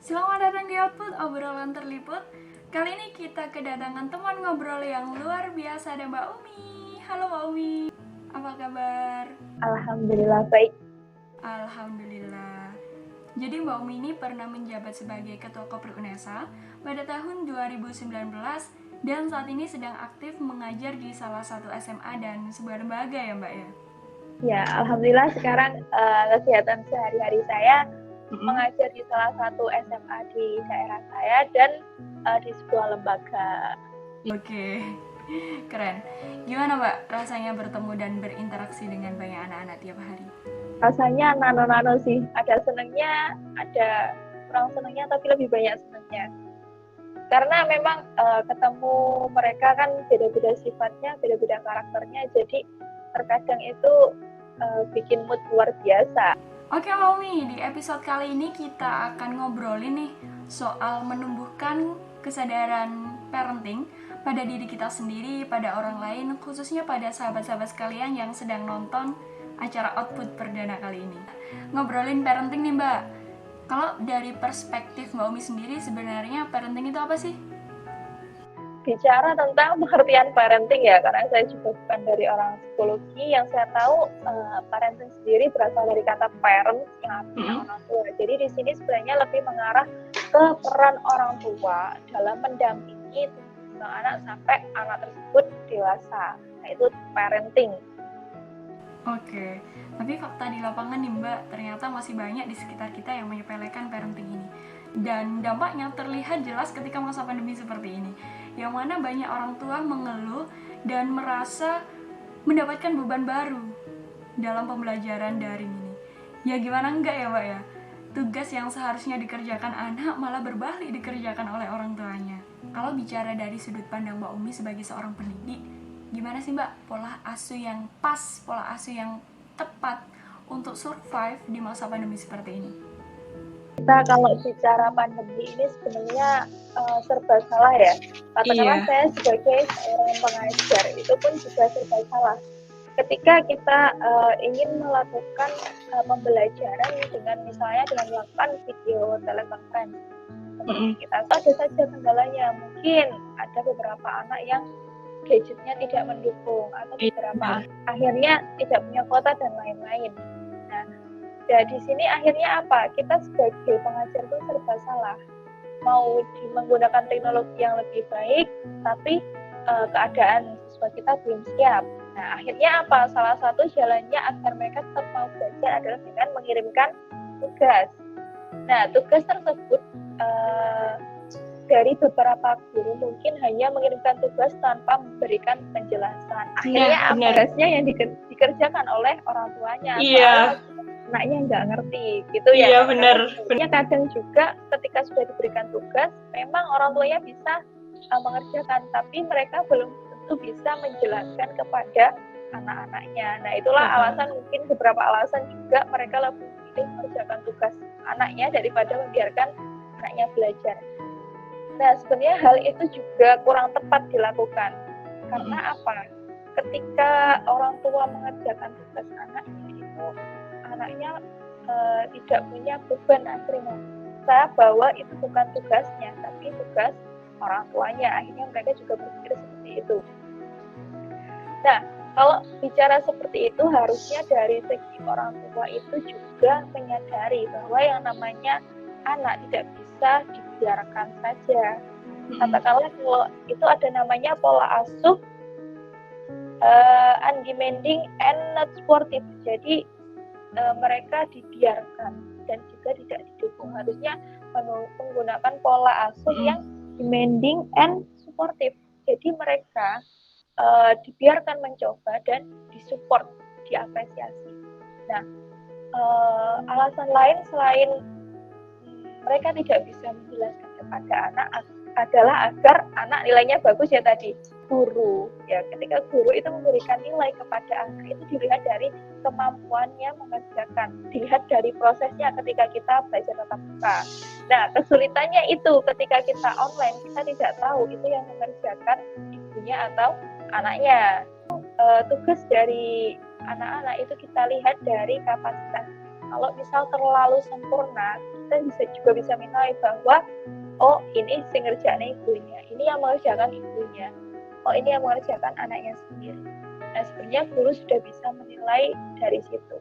Selamat datang di Output, obrolan terliput. Kali ini kita kedatangan teman ngobrol yang luar biasa, ada Mbak Umi. Halo Mbak Umi, apa kabar? Alhamdulillah baik. Alhamdulillah. Jadi Mbak Umi ini pernah menjabat sebagai Ketua Kopri UNESA pada tahun 2019 dan saat ini sedang aktif mengajar di salah satu SMA dan sebuah lembaga ya Mbak ya? Ya, alhamdulillah sekarang kegiatan sehari-hari saya mengajar di salah satu SMA di daerah saya dan di sebuah lembaga. Oke, keren. Gimana Mbak rasanya bertemu dan berinteraksi dengan banyak anak-anak tiap hari? Rasanya nano-nano sih. Ada senangnya, ada kurang senangnya, tapi lebih banyak senangnya. Karena memang ketemu mereka kan beda-beda sifatnya, beda-beda karakternya, jadi terkadang itu bikin mood luar biasa. Oke Mami, di episode kali ini kita akan ngobrolin nih soal menumbuhkan kesadaran parenting pada diri kita sendiri, pada orang lain, khususnya pada sahabat-sahabat sekalian yang sedang nonton acara Output perdana kali ini. Ngobrolin parenting nih Mbak, kalau dari perspektif Mbak Umi sendiri sebenarnya parenting itu apa sih? Bicara tentang pengertian parenting ya, karena saya juga bukan dari orang psikologi, yang saya tahu parenting sendiri berasal dari kata parent yang artinya orang tua. Jadi di sini sebenarnya lebih mengarah ke peran orang tua dalam mendampingi sang anak sampai anak tersebut dewasa. Nah, itu parenting. Oke, tapi fakta di lapangan nih Mbak, ternyata masih banyak di sekitar kita yang menyepelekan parenting ini. Dan dampaknya terlihat jelas ketika masa pandemi seperti ini, yang mana banyak orang tua mengeluh dan merasa mendapatkan beban baru dalam pembelajaran daring ini. Ya gimana enggak ya Mbak ya? Tugas yang seharusnya dikerjakan anak malah berbalik dikerjakan oleh orang tuanya. Kalau bicara dari sudut pandang Mbak Umi sebagai seorang pendidik, gimana sih Mbak pola asuh yang pas, pola asuh yang tepat untuk survive di masa pandemi seperti ini? Kita kalau bicara pandemi ini sebenarnya serba salah ya. Katakanlah saya sebagai seorang pengajar itu pun juga serba salah. Ketika kita ingin melakukan pembelajaran dengan misalnya dengan melakukan video telekonferensi, kita ada saja kendalanya. Mungkin ada beberapa anak yang gadgetnya tidak mendukung atau beberapa akhirnya tidak punya kuota dan lain-lain. Nah, ya di sini akhirnya apa? Kita sebagai pengajar itu serba salah. Mau menggunakan teknologi yang lebih baik, tapi keadaan siswa kita belum siap. Nah, akhirnya apa? Salah satu jalannya agar mereka tetap mau belajar adalah dengan mengirimkan tugas. Nah, tugas tersebut dari beberapa guru mungkin hanya mengirimkan tugas tanpa memberikan penjelasan. Akhirnya apa? Tugasnya yang dikerjakan oleh orang tuanya. Iya. Anaknya nggak ngerti, gitu ya. Iya benar. Kadang juga ketika sudah diberikan tugas, memang orang tuanya bisa mengerjakan, tapi mereka belum tentu bisa menjelaskan kepada anak-anaknya. Nah, itulah alasan, mungkin beberapa alasan juga mereka lebih memilih mengerjakan tugas anaknya daripada membiarkan anaknya belajar. Nah, sebenarnya hal itu juga kurang tepat dilakukan. Karena apa? Ketika orang tua mengerjakan tugas anaknya itu, anaknya tidak punya beban akhirnya bahwa itu bukan tugasnya, tapi tugas orang tuanya. Akhirnya mereka juga berpikir seperti itu. Nah, kalau bicara seperti itu, harusnya dari segi orang tua itu juga menyadari bahwa yang namanya anak tidak bisa dibiarkan saja. Katakanlah kalau itu ada namanya pola asuh undemanding and not supportive. Jadi mereka dibiarkan dan juga tidak didukung. Harusnya menggunakan pola asuh yang demanding and supportive. Jadi mereka dibiarkan mencoba dan disupport, diapresiasi. Nah, alasan lain selain mereka tidak bisa menjelaskan kepada anak adalah agar anak nilainya bagus ya tadi. Guru, ya ketika guru itu memberikan nilai kepada anak itu dilihat dari kemampuannya mengerjakan, dilihat dari prosesnya ketika kita belajar tatap muka. Nah, kesulitannya itu ketika kita online, kita tidak tahu itu yang mengerjakan ibunya atau anaknya. Tugas dari anak-anak itu kita lihat dari kapasitas. Kalau misal terlalu sempurna, kita juga bisa menilai bahwa oh ini sing ngerjakan ibunya, ini yang mengerjakan ibunya, oh ini yang mengerjakan anaknya sendiri. Nah sebenarnya guru sudah bisa menilai dari situ.